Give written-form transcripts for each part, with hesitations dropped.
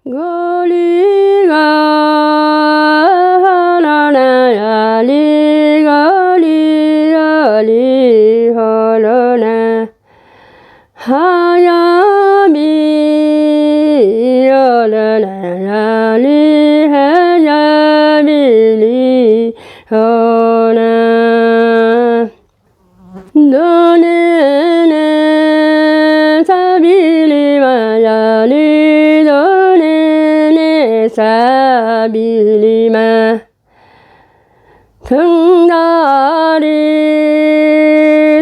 거리가 하나나야 리거리 하려나 하야미 열어나야 리하야미리 하나 너네는 사빌리마야리 너네는 사빌리마 등다리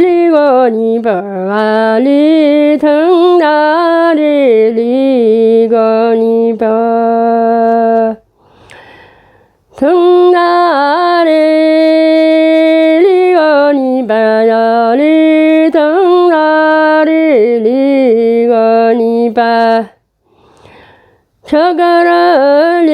리거니 바리 등다리 리거니 바 등다리 리거니 바야리 등다리 리거니 바 저거리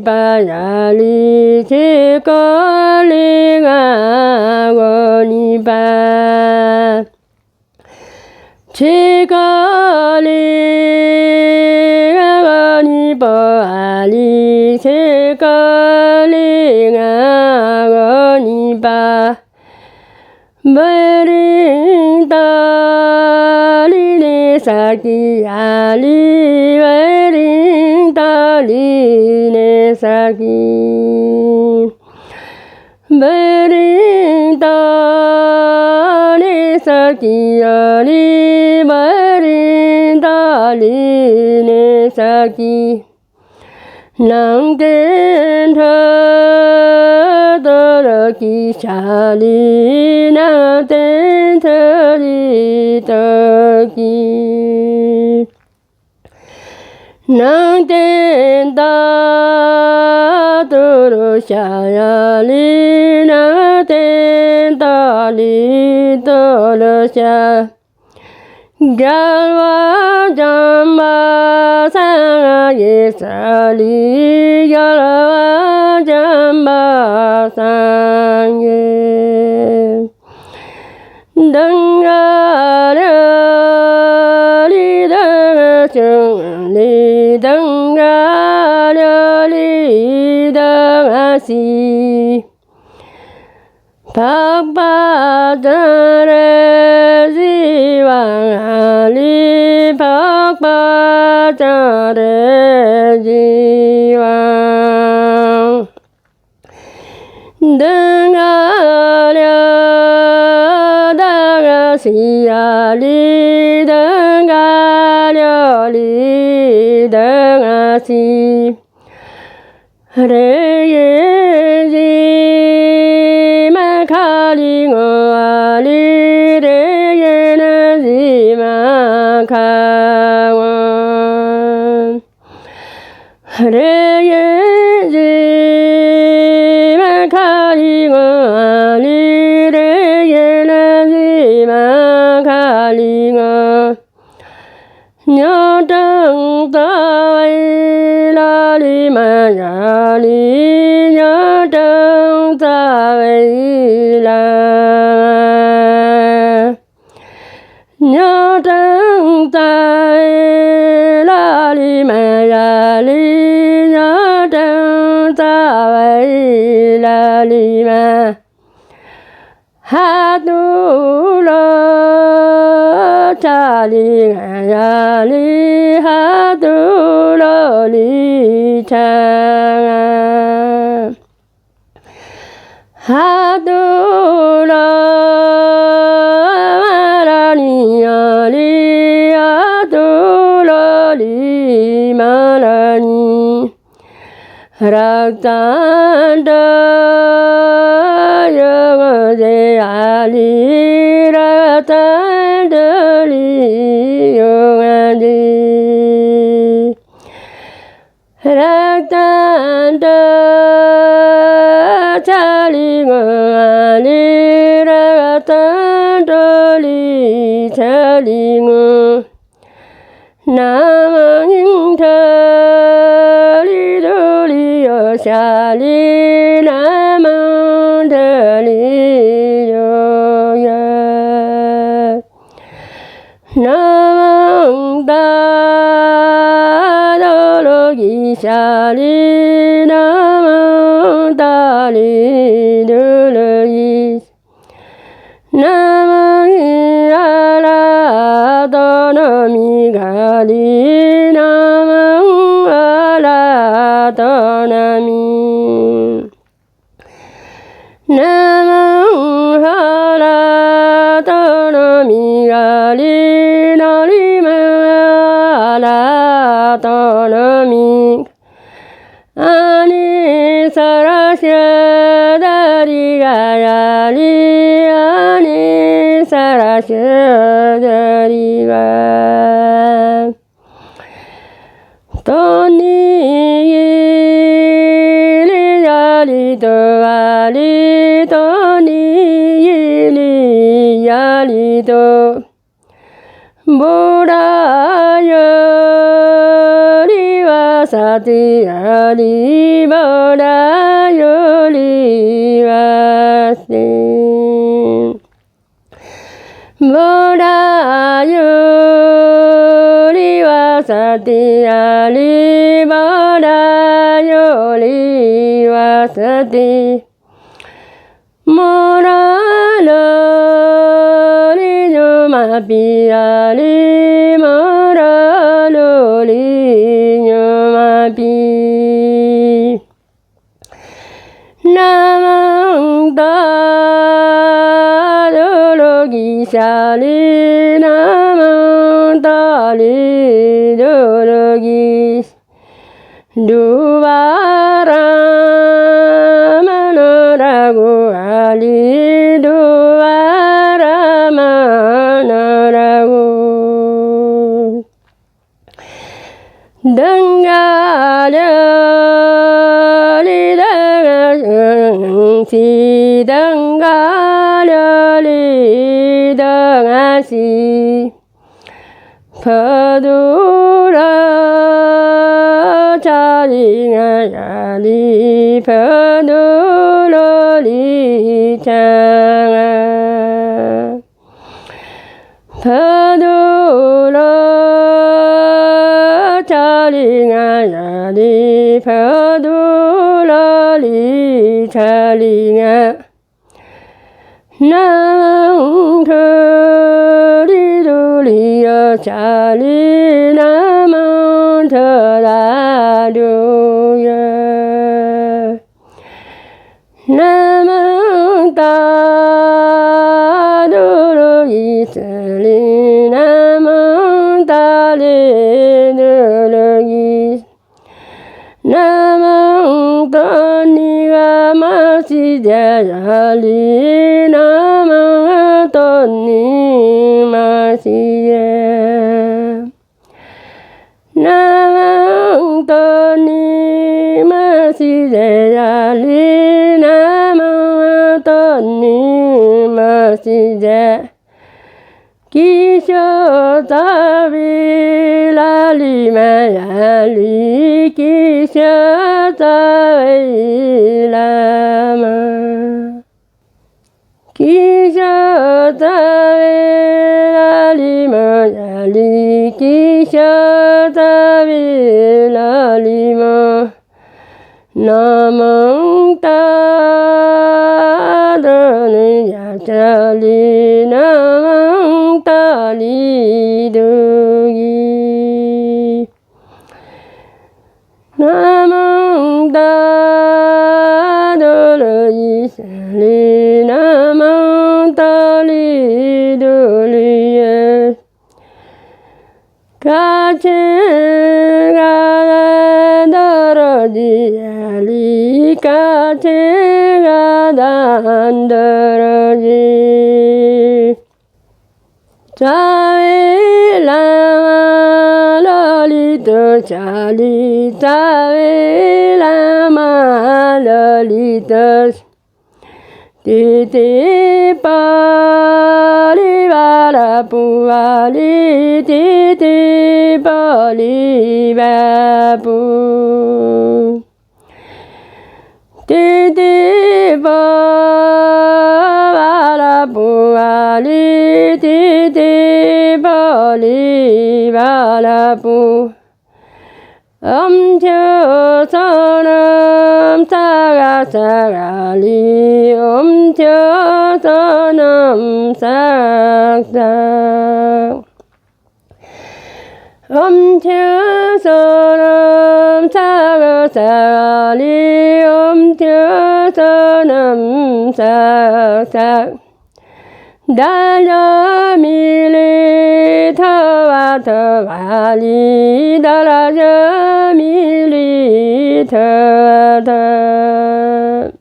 바야리 지거리가거니 바 지거리가거니 바리 지거리가거니 바 머리다리네 사기야리 머리다리네 사기 머리다리 사기야리 머리다리네 사기 낭댄터더러기 샤리 낭댄터리더기 낭댄다더러샤야리 낭댄다리더러샤 갈와 잠바 상하게 살리 갈와 잠바 상에 등가려리 등하중리 등가려리 등하시 박바다래 지왕하리 박바다래 지왕 등가려 등하시야리 등가려리 등하시 레예지 마카링어리 레예나지 마카원 레예지 마카링어리 레예나지 마카링어 여등따위라리 마야리 여등따위라 여등따위라리 마야리 여등따위라리 마 하두러 자리가야리 하두러리 창아 하두러 마라니야리 하두러리 마라니 락단다 영어제야리 락단들이 영아지 락단다 자링어니 락단들이 자링어 남왕잉터리 도리여샤리 남왕터리 요야 南无大 남왕다 shali namang tali dulu namang ala tonami gali namang ala tonami namang ala tonami gali namang ala tonami ani sarasya dari gayali ani sarasya dari gayali toni yali toali toni yali to Bodayo liwasati ali bodayo liwasati bodayo liwasati ali bodayo liwasati moralo mapi ali moralo mapi namang dologi sali namang dali dologi dubara manaragu ali dubara manaragu denggali dengasi denggali dengasi pedula cari ngayali pedula li canga pedula cari ngayali pedula li cari ngayali Nang thari duliya chali namang tharaduya namang taduluyi chali namang taliduluyi namang taniga masijayali namang tani masijaya namang tani masijayali namang tani masijaya Kisho tabi lali mayali kisho tabi lama Kisho tabi lali mayali kisho tabi lali ma Namang tadani yachali namang tali dugi namang tadani yachali namang tali dugi Kachenga darajali kachenga dandaraji Chave lama lolito chali chave lama lolito Titi pali bala puali titi pali bapu Titi bala puali titi pali bala pu 엄초선음 사가사가리 엄초선음 싹싹 엄초선음 사가사가리 엄초선음 싹싹 달려밀리 더와 더와리 달려밀리 더와 더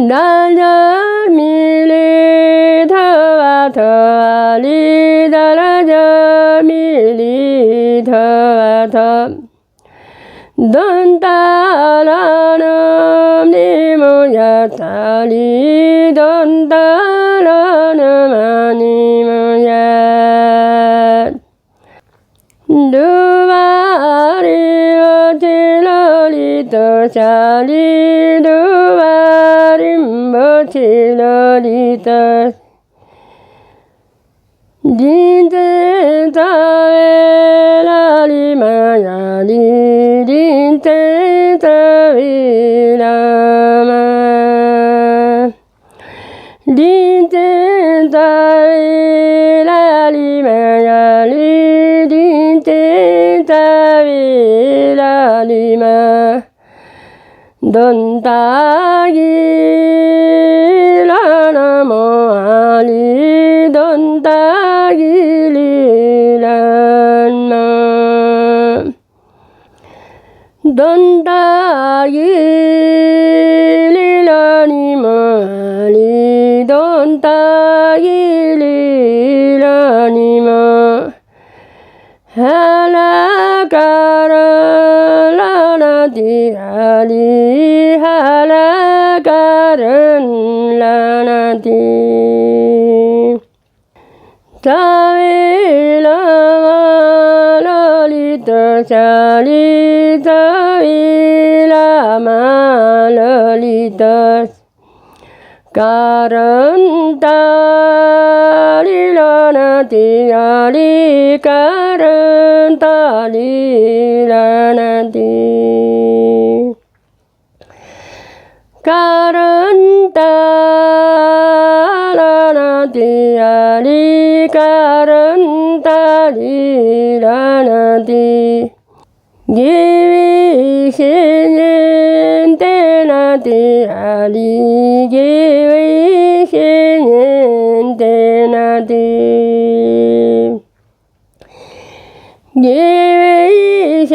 달려밀리 더와 더와리 달려밀리 더와 더 넌 따라는 니무야 따리 넌 따라는 아니무야 누바리 어질러리 떠자리 누바리 멋질러리 떠 닌텐 사웨라리 마야리 닌텐 사웨라마 닌텐 사웨라리 마야리 닌텐 사웨라리 마 넌 따기라나 모아리 넌 따기리란마 넌 따기리라니 모아리 넌 따기리라니 모 하라가라라나디아리 하라가른라나디 자위라마러리떠자리 자위라마러리떠 가른다리라나디아리 가른다리라나디 가른다라나디아리 가른다리라나디 기위신인 데나디아리 기위신인 데나디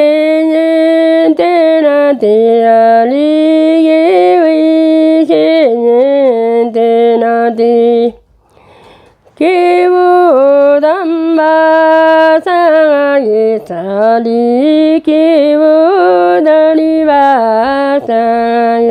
기위신인 데나디아리 기위신인 데나디 기부담바상하게 살이 기부다리 바상에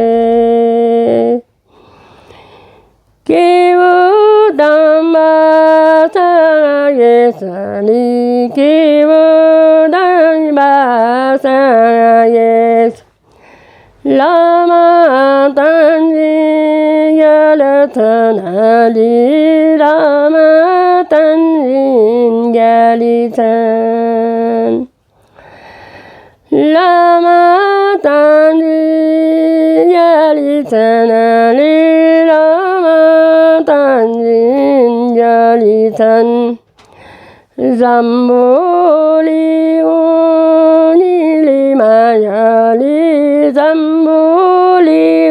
기부담바상하게 살이 기부다리 바상에 라마단지 야라타나리 라마단지 야리산 라마단지 야리산아리 라마단지 야리산 잠보리오니리마야리 잠보리오니마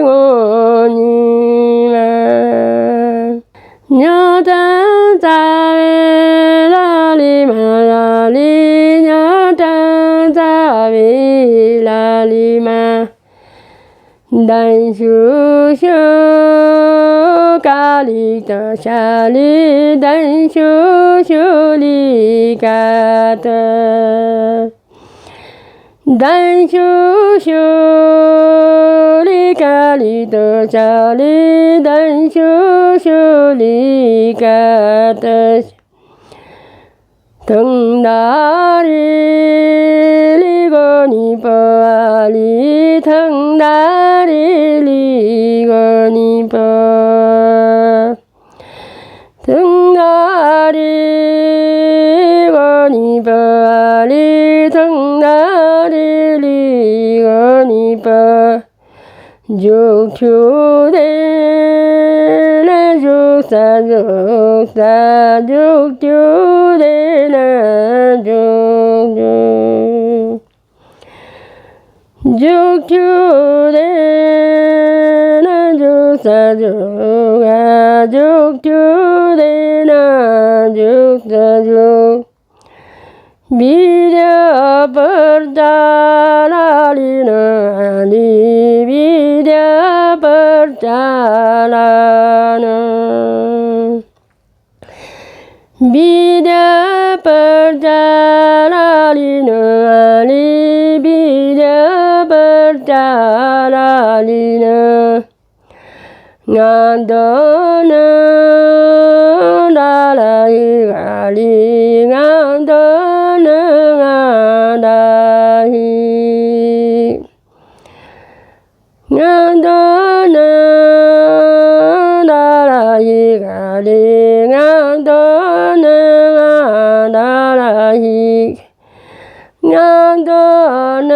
녀단사웨라리마야리 녀단사웨라리마 단슈슈 가리다샤리 단슈슈리 가다 단슈슈리 가리다샤리 단슈슈리 가다 등다리 리거니 버리 등다리 리거니 버 등다리 리거니 버리 등다리 죽추대나 죽사 죽추대나 죽주 죽추대나 죽사 죽주대나 죽사 죽 비려버자라리는 아니 비려버자라는 비려버자라리는 아니 비려버자라리는 난도는 나라이 가리 난도는 나라이 난도는 나라이 가리 난도는 나라이 난도는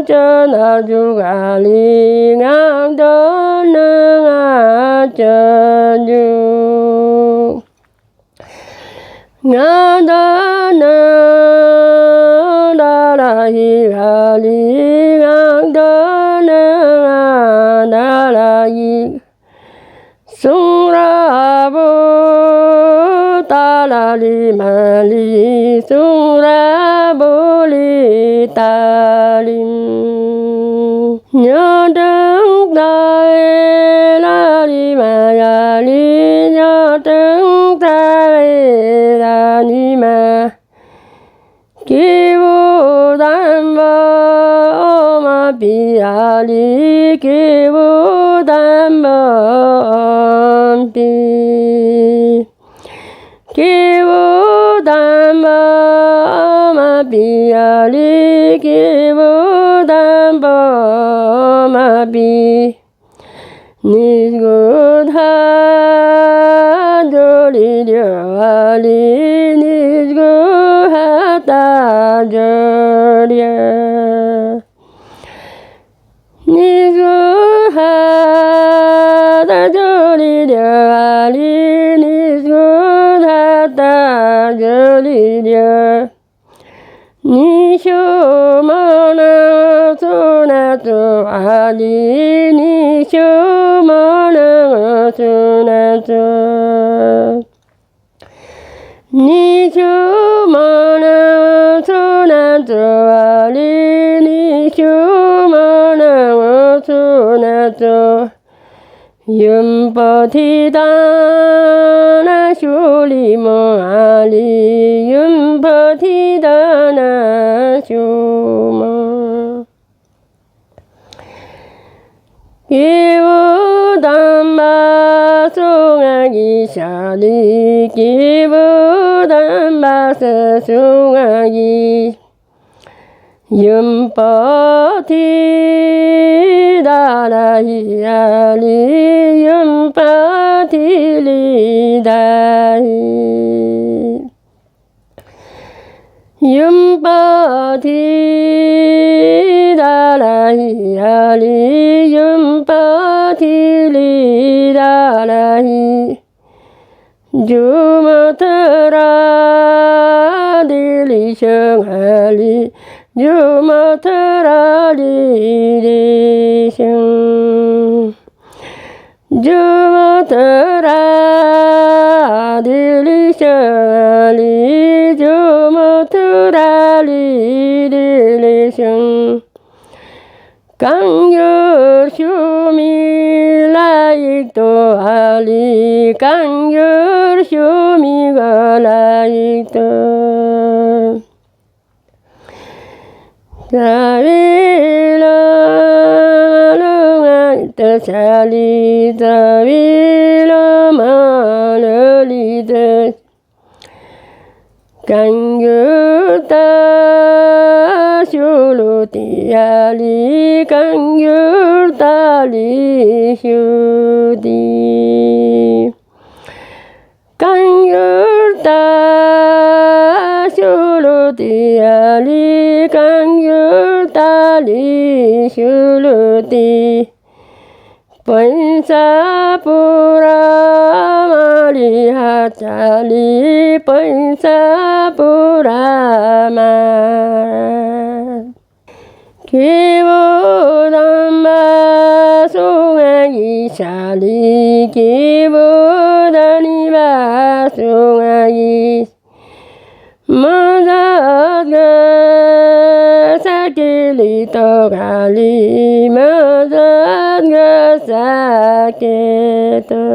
전하주가리 난도는 전주 난도는 나라이 가리 난도는 나라이 숭라부 따라리 말리 숭라부리 따림 여등다에 라리 마야리 여등다에 라니마 기부담보 비아리 기부담보 비 기부담보 비아리 기부담보 비 니굿하조리려아리 니굿하다조리려 니굿하다조리려아리 니굿하다조리려 니쇼머나 소나조아리 니쇼머나 소나조 니쇼머나 소나조아리 니쇼머나 소나조 윤버티다나 쇼리모아리 윤버티다나 쇼모 기부담바 송아기 샤리 기부담바 송아기 윤버티다라히아리 윤버티리다히 윤버티다라히아리 윤버티리다라히 주모터라 딜리성하리 주모터라 딜리성 주모터라 딜리성하리 주모터라 딜리성 강유 슈미라이또 알리 강유 슈미가라이또 자위라루가이또 살리 자위라마르리드 강유다 슈루디아리 강유다리 슈디 강유다 슈루디아리 강유다 li shuluti Paisa pura mali hachali Paisa pura ma Kibudamba sungai shali Kibudani ba sungai Madadga sakilito kali Madadga sakito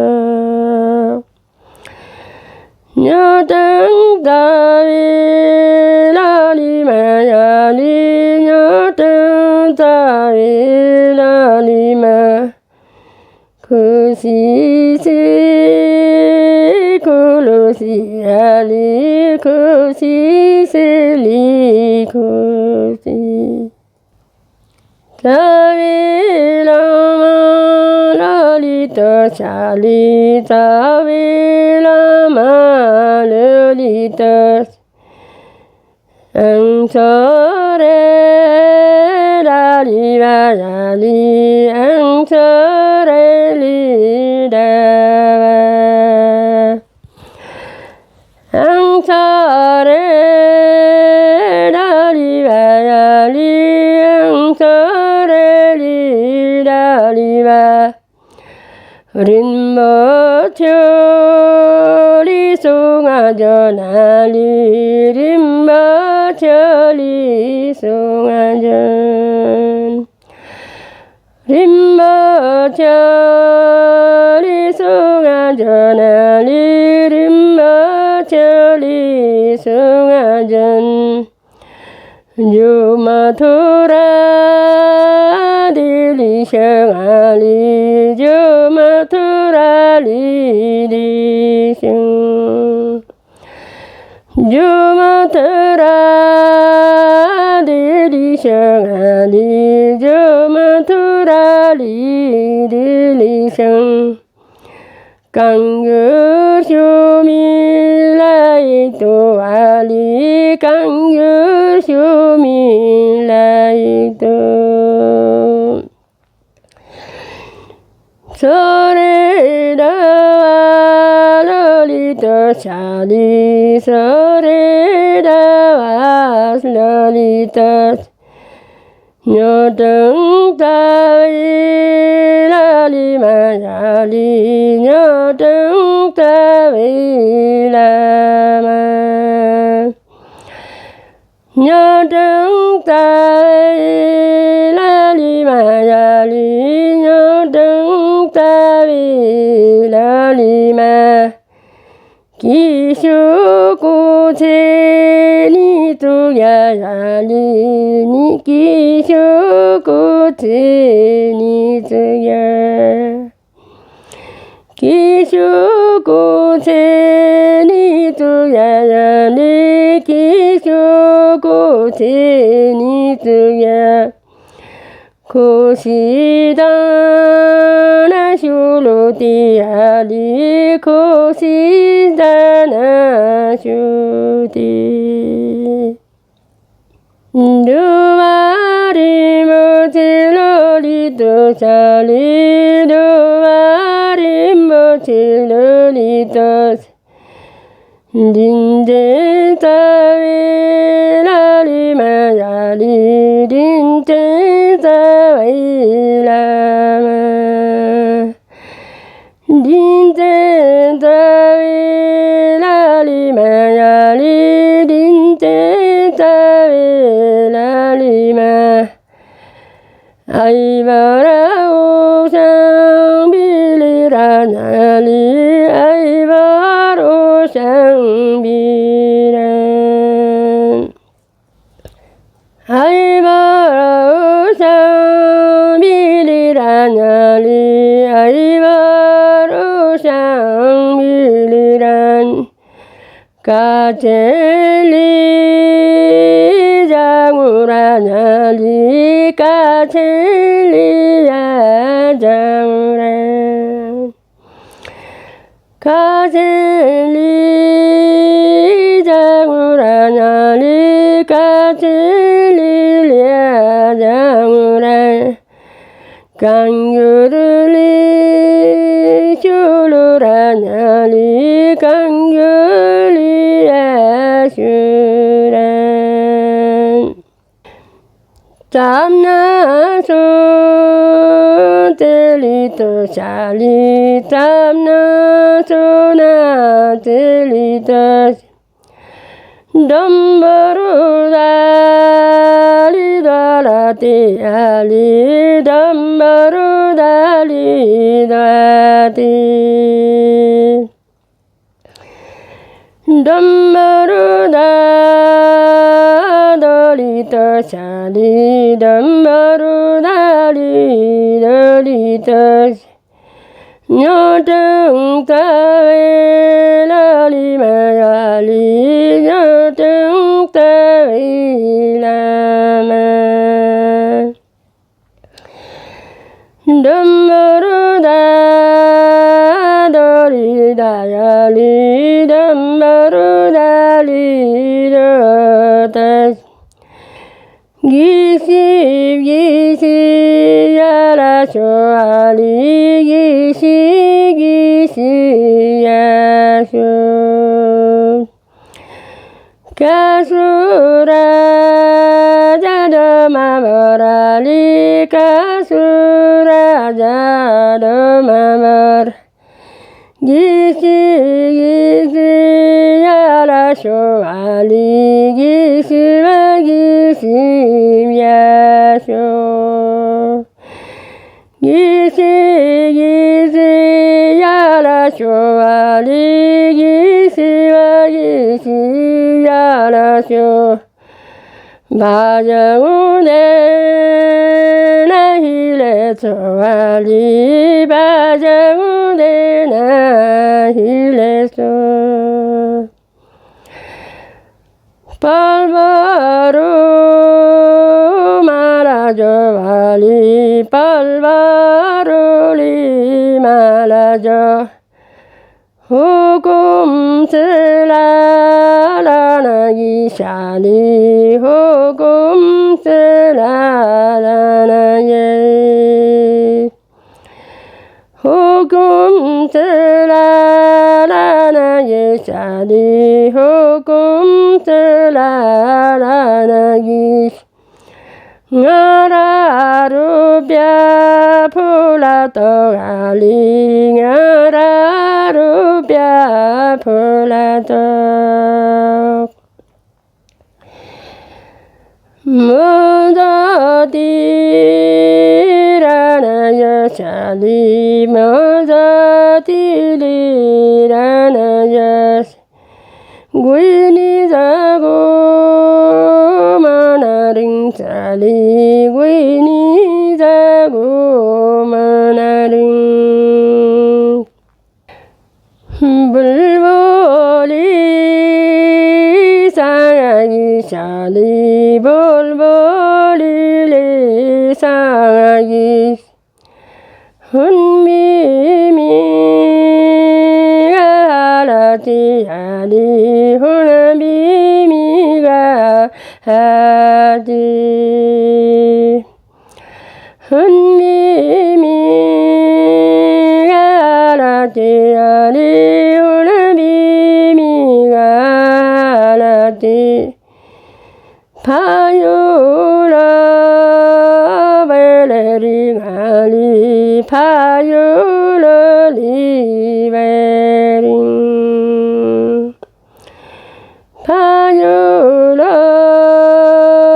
Nyatang tawi lali mayali Nyatang tawi lali ma Kusisi kulusi ali kusisi li kusi Tawi lama lalita shali Tawi lama lalita Ang sore lali bayali Ang sore li dawa Ang sore lali bayali Ang sore li lali ba Rinmo choli sunga jonali Rinmo choli sunga jon Rinmo choli sunga jonali Rinmo choli sunga jon Jumatura dili shangali Jumatura dili shang Jumatura dili shangali Jumatura dili shang Kangyur shumilai to ali Kangyur shumilai to Sore da lolita shali Sore da lolita Nyoteng tawi lali mayali Nyoteng tawi lama Nyoteng tawi lali mayali Nyoteng tawi lali ma Kishuku ni tu yayali ni Kishuku ni tu ya Kishuku ni tu yayali Kishuku ni tu ya Kusidana shuluti ali Kusidana shuluti Duwari mochiloli to shali Duwari mochiloli to Dinde tawi lali mayali Dinde tawi lama Dinde tawi lali mayali Dinde tawi lali ma Aibara usang biliranyali Aibara usang biran Aibara usang biliranyali Aibara usang biliran Kacheli janguranyali Kacheli janguran Kacheli janguranyali Kacheli 강유르리 슈루라냐리 강유리야 슈란 땀나서 들리더 샤리 땀나서 나 들리더 덤바루다리 다라티아리 덤바루다리 다티 덤바루다 도리터 샤리 덤바루다리 도리터 녀등타웨라리 마야리 녀등타웨라마 덤바루다 도리다야리 덤바루다리 도다 기시야라쇼아리 기시야쇼 가수라자더마머라리 가수라자더마머라 기시야라쇼아리 기시와 기시야쇼 기시야라쇼아리 기시와 기시야라쇼 바자우네 나힐레소아리 바자우네 나힐레소 발바루 말아줘아리 발바루리 말아줘 호금 쓰라라나기 샤니 호금 쓰라라나예 호금 쓰라라나예 샤니 호금 쓰라라나기 ngararupiah pulatori ngararupiah pulator mozatirana yasali mozatirana yas gwini zago manaring sali gwini zago manaring bulbuli sangagi sali bulbuli sangagi hunmimi galati ali hunmimi galati hunmimi galati ali hunmimi galati 파유라 벨레리 갈리 파유라 리베링 파유라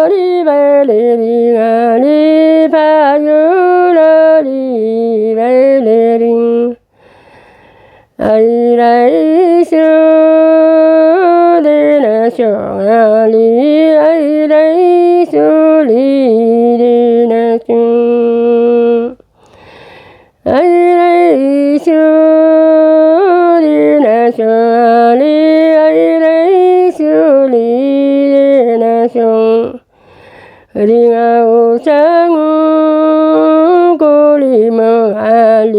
리벨레리 갈리 파유라 리벨레링 아이라이슈 쇼알리 아이라이슈 리리나쇼 아이라이슈 리나쇼알리 아이라이슈 리리나쇼 링아우상우 고리모알리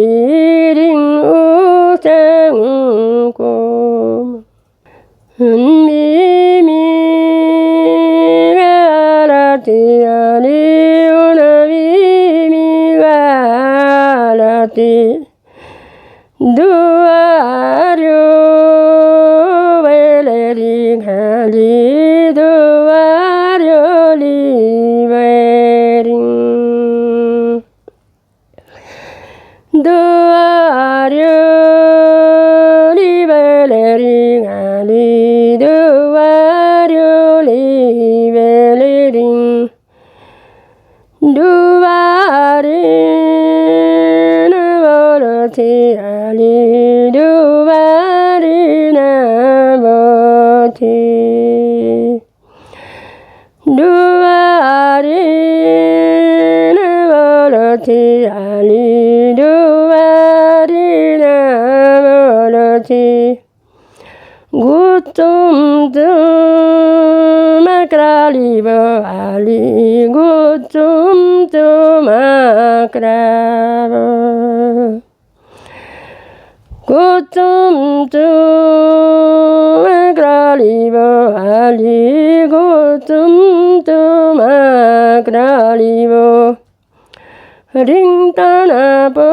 링우상우 고 미미가 라티아리 오나미미가 ali duario libering duario libering ali duario libering duarin voloti ali duarin voloti duarin voloti ali duarin voloti gutum makralibo ali gutum makrabo gutum makralibo ali gutum makralibo ringtanapo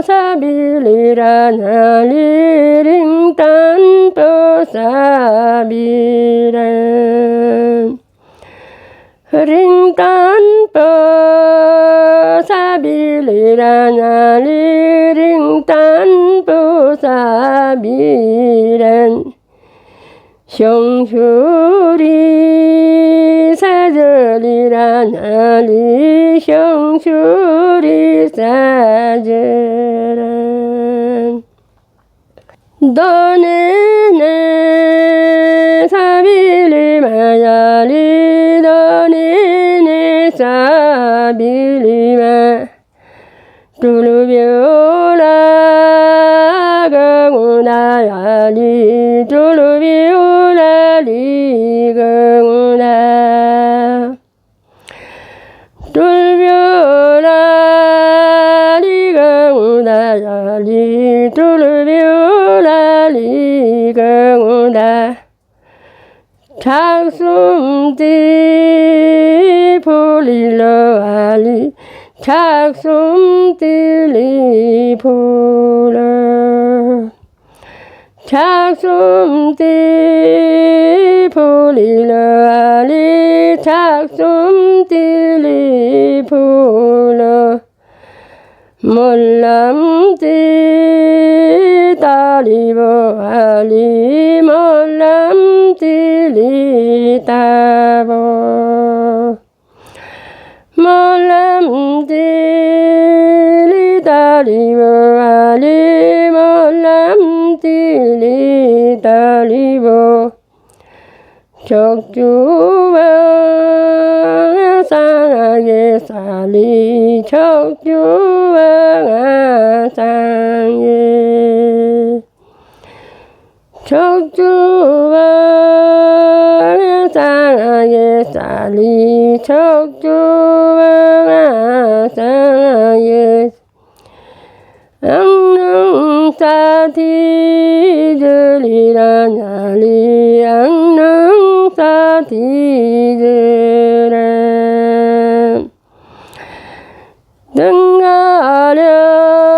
sabiliran ali ringtanpo sabiran ringtanpo sabiliran ali ringtanpo sabiran 형수리 사절이란 알리 형수리 사절은 너네네 사빌리 마야리 너네네 사빌리마 뚜루비오라 강우나야리 뚜루비오라리 강우나 뚜루비오라리 강우나야리 뚜루비오라리 강우나 작숨띠 풀릴러 알리 작숨띠리 풀어 작숨띠 풀릴러 알리 작숨띠리 풀어 몰람띠 따리보 알리 몰람띠리 따보 몰람띠리 따리보 알리 몰람띠리 따리보 척주왕 상하게 살리 척주왕 상하게 척주왕 상하게 살리 척주왕 상하게 앙능사티즈리라 나리 앙능사티즈라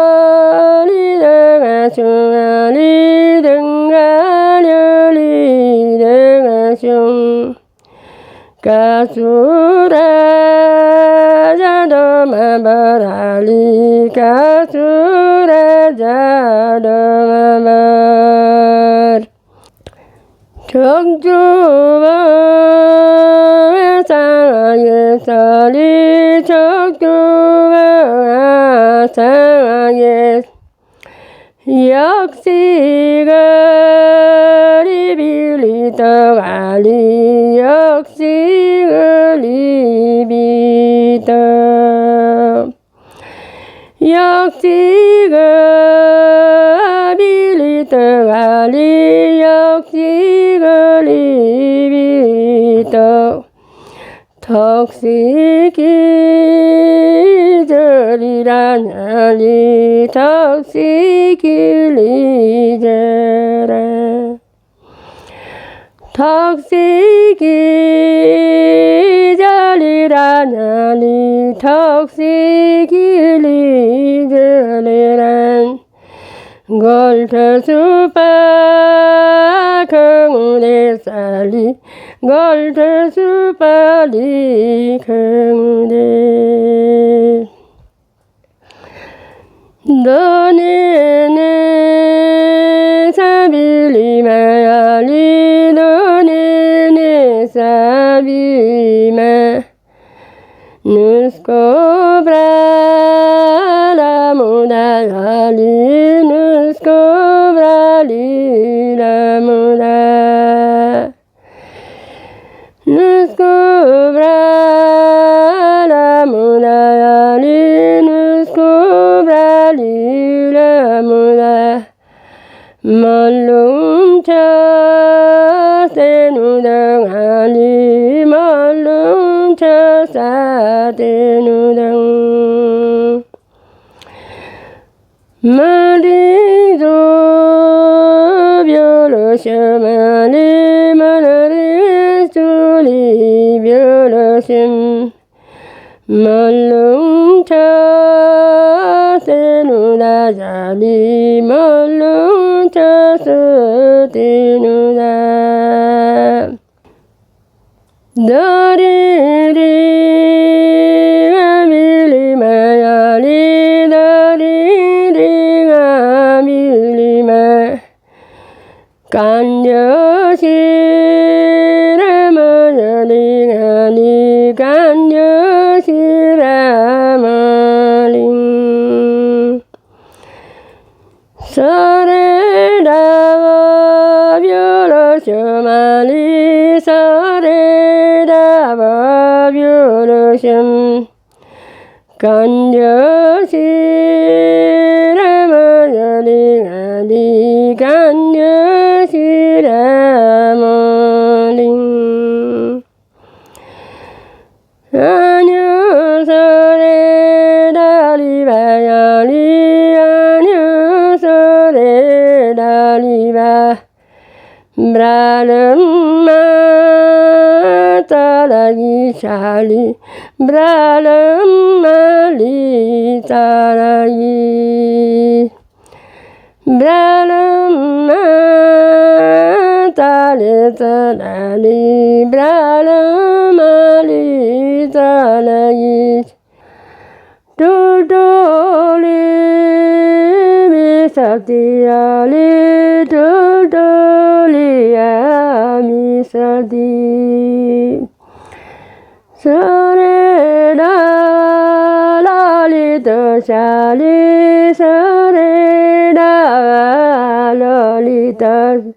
등가려리 등가숭아리 등가려리 등가숭 가수라 자도마바라리 가수라 자도마바 척주왕 상하게 살리 척주왕 상하게 역시거리 빌리떡 알리 역시거리 비떡 역시거 빌리떡 알리 역시거리 비떡 턱시기절이란 알리 턱시길리절아 턱시기절이란 알리 턱시길리절이란 걸터수박 경운의 쌀이 걸대수빨이 경운의 너네네 사빌리마야리 너네네 사비마 누스코브라라무다야리 누스코브라리라무다 누스코브라라무다야리 누스코브라리라무다 멀룽차 세누덩아리 멀룽차 사대누덩 머리도 벼르셔마리 머리 소리 벼르심 멀룽차 세누다자리 멀룽차 서대누다 너리리 아밀리마야리 너리리 아밀리마 간여시라마야리가니 간여시라마링 서레다와 벼러셔마리 서레다와 벼러셔 간여시라마야리가니 간여시라마링 아녀서레다리바야리 아녀서레다리바 브라름마 따라기 샤리 브라름마리 따라기 브라름마 따라리 브라름마리 따라기 도도리 미사디야리 도도리야 미사디 서레다라리 도샤리 서레다라리 도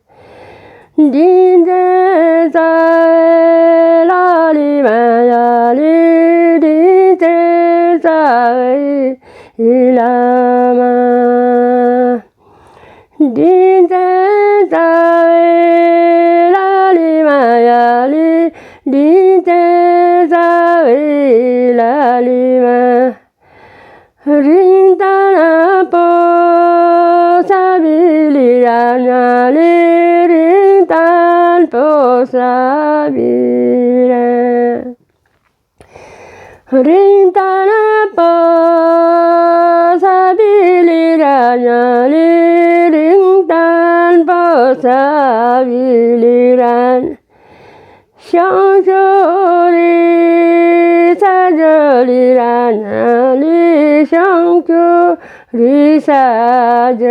딘제사라리 마야리 딘제사이 일라마 딘제사이 마야리 딘제사이 라리마 린다나포 사빌리라냐리 린단포 사빌라 린다나포 사빌리라냐리 린단포 사빌리란 샹쇼리 사절이라냐리 샹쇼리 사절한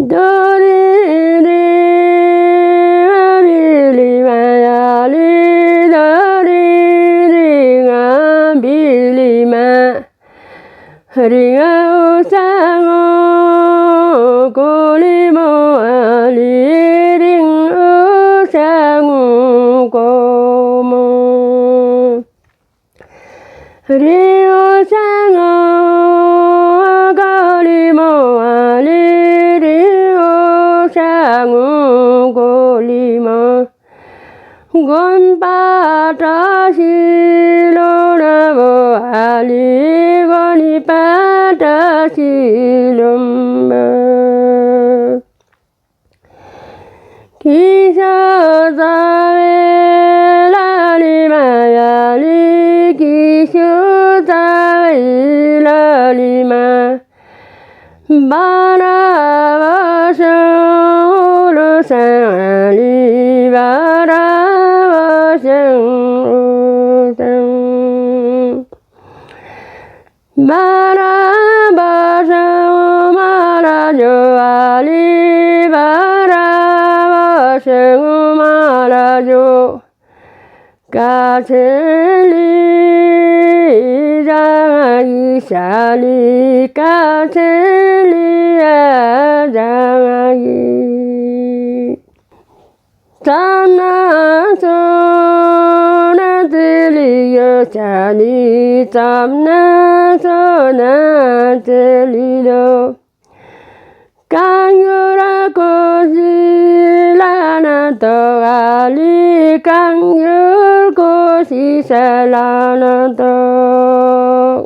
도리리 아빌리마야리 도리리 아빌리마 링아 우상오 고리모아리 링 우상오 고모 리우상오 고리모아리 링 우상오 고리모 곤바다시로나보아리 고니바다시롬바 기쇼사웨라리마야리 기쇼사웨라리마 바라보시오 루생아리 바라보시오 루생 바라보시오 말아줘 아리 바라보시오 말아줘 까칠리 장아기 샤리 까칠리야 장아기 땀나 소나 들리여 샤리 땀나 소나 들리려 강유라고 실라나 떠가리 강유고 시살라나 떠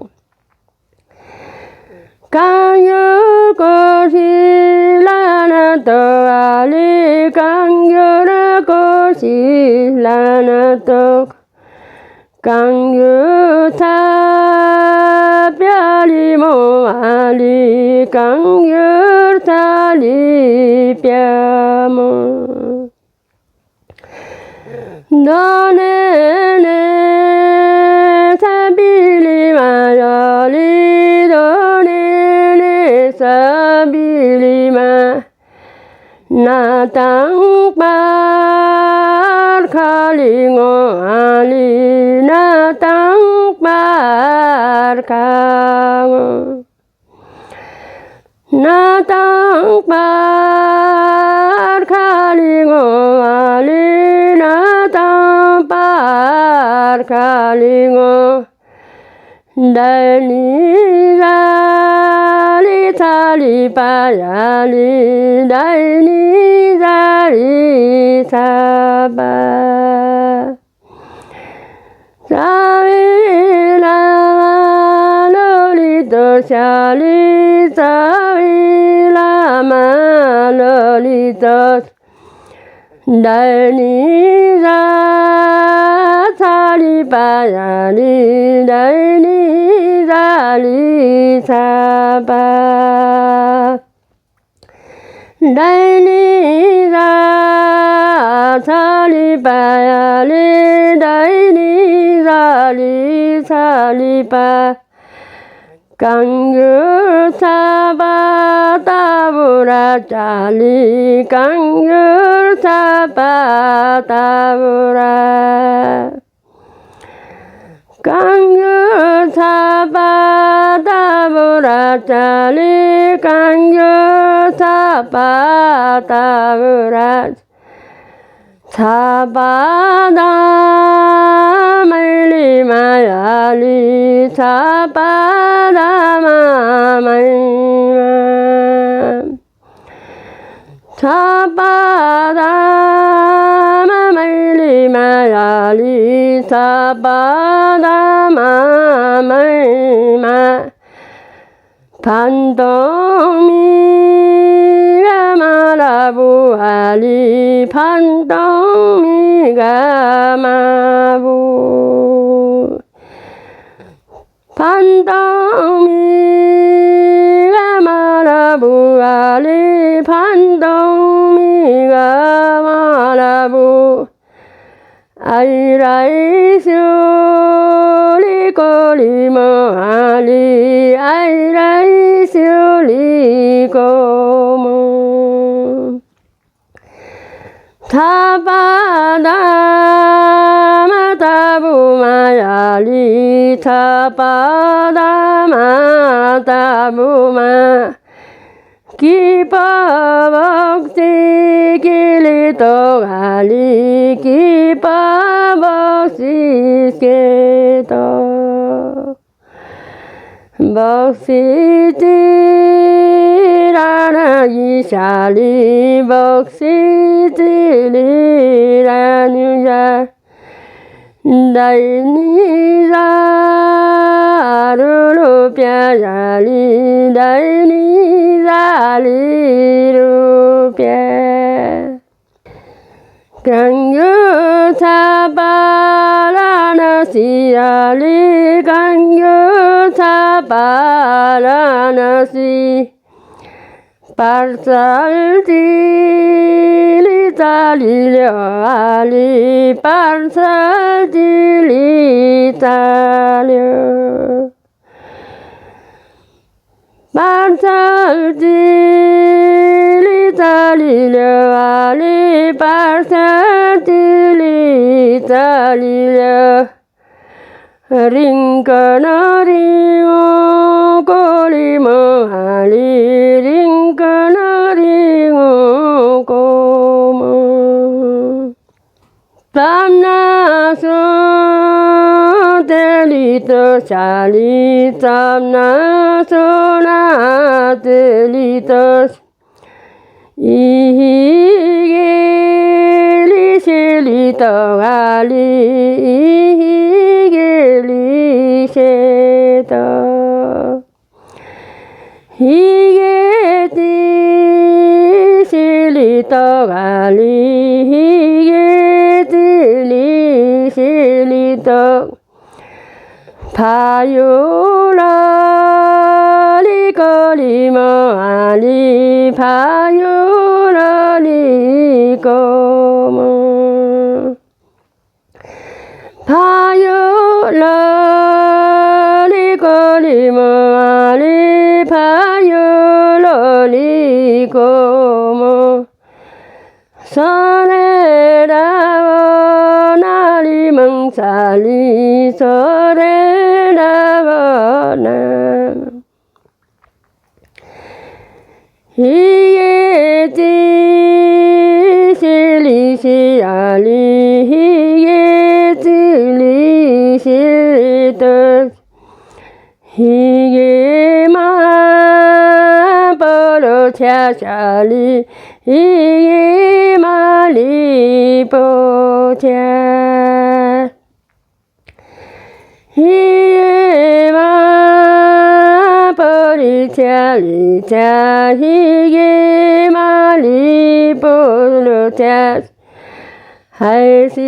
강유고 실라나 떠가리 강유라고 실라나 떠 강유타 별이 모아리 강유타리 뼈모 너네네 사빌리 마여리 너네네 사빌리 마 나 땅발 칼링어 아니 나 땅발 강어 나 땅발 칼링어 아니 나 땅발 칼링어 달리자리 다리바야리 달리자리 사바 사위라 너리도 샤리 사위라마 너리도 달리자 다리바야리 달리자리 사바 달리자 사리바야리 달리자리 사리바 강유 사바 따부라 짜리 강유 사바 따부라 강유 사바 따부라 짜리 강유 사바 따부라 사바다 말리마야리 사바다 마말리마 사바다 마말리마야리 사바다 마말리마 반동미가 마라부아리 반동미가 마부 반동미가 마라부아리 반동미가 마라부 아이라이쇼리 꼬리모아리 아이라이쇼리 꼬모 타바다마 타부마야리 타바다마 타부마 기뻐벅지 길리도가리 기뻐벅지 깨도 먹시지라나 이샤리 먹시지리라누야 다이니자루루뼈야리 다이니자리루뼈 강유사바라나시야리 강유사바라나시 발살들이 달려 알리 발살들이 달려 발살들이 달려 알리 발살들이 달려 링거너링어 고리모 알리 링거너링어 고모 밤나서 들리더 살리 밤나서 나 들리더 이길리 실리더 알리 이길리 세더 이게디 실리더 알리 이게디 실리더 바요라리 거리모 아니 바요라리 거모 바요라리 거리모 아니 바요라리 거모 서레라워 나리 멍살리 서레라워 나 이게 실리시 알리 이게 실리시 뜻 이게 마버로 차샤리 이게 말리 보자 이게 마버리 차리자 이게 말리 보자 할시마리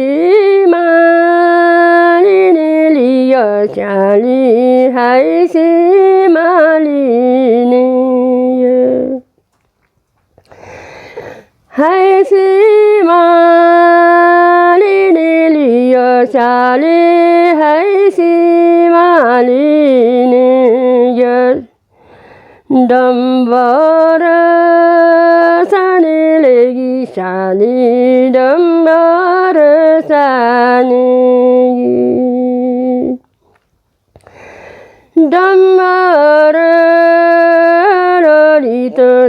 내리여 자리 할시마리 내려 할시마리 내리여 자리 할시마리 내려 덤버러 산을 산이 덤버러 산이 덤버러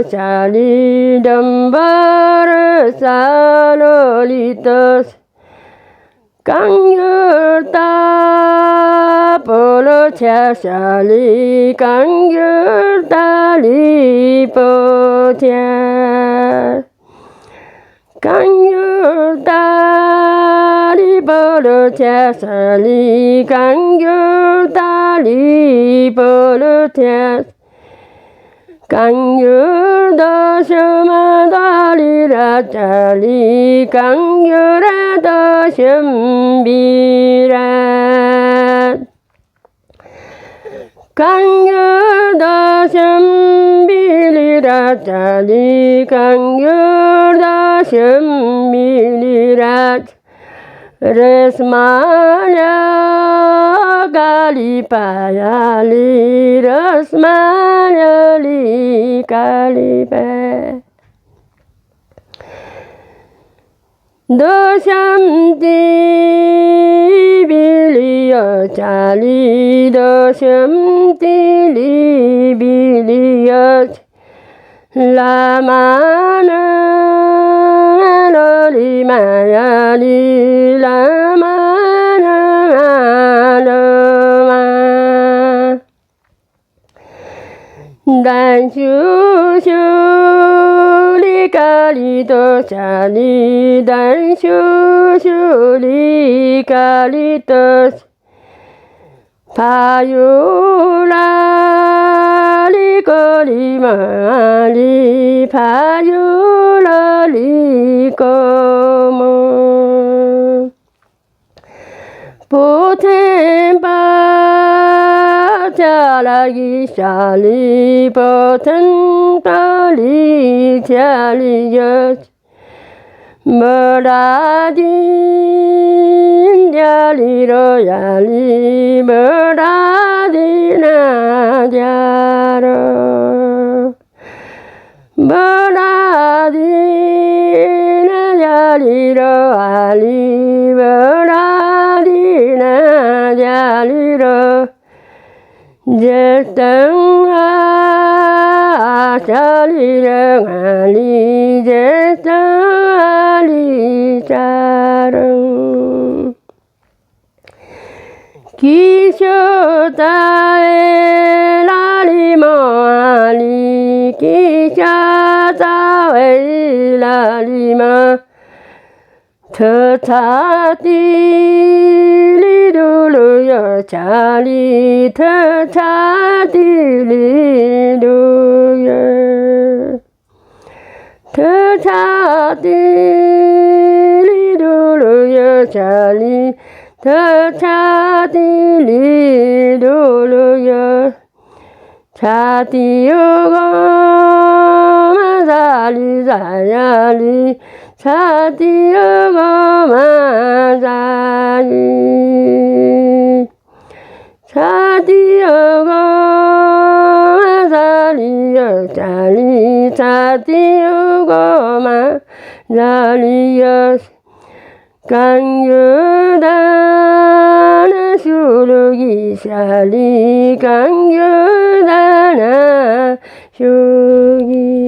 산이 덤버러 산어리떠 강귤 따보러 차산이 강귤 따리 보자 강귤 따리 보러 차산이 강귤 따리 보러 차 강귤 더셔마 다리라 짜리 강귤아 더셔비라 강귤 더셔비리라 짜리 강귤 더셔비리라 레스마냐 갈리바야리 레스마냐리 갈리바 도샴디 빌리여 자리 도샴디 리빌리여 라마나 로리마야리 라마나 로마 단슈슈리 가리도 자리 단슈슈리 가리도 바유라리 거리마리 바유라리 거모 보템바 자라기 샤리 버튼 떨리 자리여 머라딘 자리로 야리 머라디나 자로 머라디나 자리로 알리 머라디나 자리로 제땅아 자리랑 알리 제땅아리 자랑 기쇼다에 라리마리 기쇼다에 라리마 터타디리루루여 자리 터타디리루여 터타디리루루여 자리 터타디리루루여 자디요고마 자리 자야리 자디요고마 자리 자디요고마 자리여 자리 자디요고마 자리여 강유다나 수루기 샤리 강유다나 수기